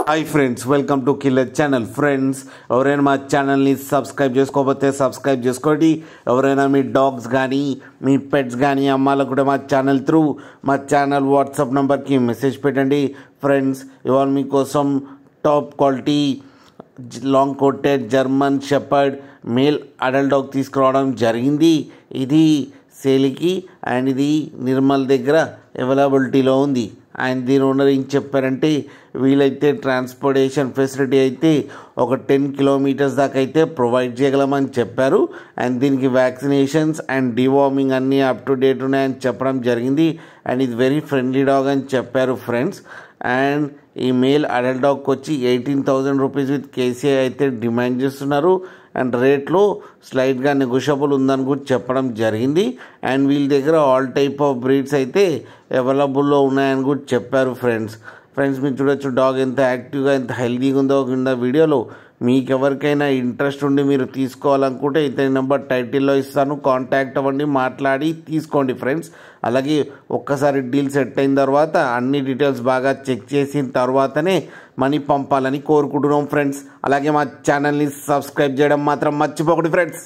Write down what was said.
Hi friends, welcome to killer channel. Friends, ఎవరైనా మా ఛానల్ని సబ్స్క్రైబ్ చేసుకోకపోతే సబ్స్క్రైబ్ చేసుకోండి. ఎవరైనా మీ డాగ్స్ కానీ మీ పెట్స్ కానీ అమ్మాలనుకుంటే మా ఛానల్ వాట్సాప్ నెంబర్కి మెసేజ్ పెట్టండి. ఫ్రెండ్స్, ఇవాళ మీకోసం top quality long coated German shepherd male adult dog తీసుకురావడం జరిగింది. ఇది సేల్కి అండ్ ఇది నిర్మల్ దగ్గర అవైలబిలిటీలో ఉంది. అండ్ దీని ఓనర్ ఏం చెప్పారంటే, వీలైతే ట్రాన్స్పోర్టేషన్ ఫెసిలిటీ అయితే ఒక 10 కిలోమీటర్స్ దాకా అయితే ప్రొవైడ్ చేయగలమని చెప్పారు. అండ్ దీనికి వ్యాక్సినేషన్స్ అండ్ డివార్మింగ్ అన్నీ అప్ టు డేట్ ఉన్నాయని చెప్పడం జరిగింది. అండ్ ఇది వెరీ ఫ్రెండ్లీ డాగ్ అని చెప్పారు ఫ్రెండ్స్. అండ్ ఈ మేల్ అడల్ట్ డాగ్కి వచ్చి 18,000 రూపీస్ విత్ కేసీఐ అయితే డిమాండ్ చేస్తున్నారు. అండ్ రేట్లో స్లైట్గా నెగోషియబుల్ ఉందని కూడా చెప్పడం జరిగింది. అండ్ వీళ్ళ దగ్గర ఆల్ టైప్ ఆఫ్ బ్రీడ్స్ అయితే అవైలబుల్లో ఉన్నాయని కూడా చెప్పారు ఫ్రెండ్స్. మీరు చూడొచ్చు డాగ్ ఎంత యాక్టివ్గా ఎంత హెల్తీగా ఉందో కింద వీడియోలో. మీకు ఎవరికైనా ఇంట్రెస్ట్ ఉండి మీరు తీసుకోవాలనుకుంటే ఇతని నెంబర్ టైటిల్లో ఇస్తాను, కాంటాక్ట్ అవ్వండి, మాట్లాడి తీసుకోండి ఫ్రెండ్స్. అలాగే ఒక్కసారి డీల్ సెట్ అయిన తర్వాత అన్ని డీటెయిల్స్ బాగా చెక్ చేసిన తర్వాతనే మనీ పంపాలని కోరుకుంటున్నాం ఫ్రెండ్స్. అలాగే మా ఛానల్ని సబ్స్క్రైబ్ చేయడం మాత్రం మర్చిపోకండి ఫ్రెండ్స్.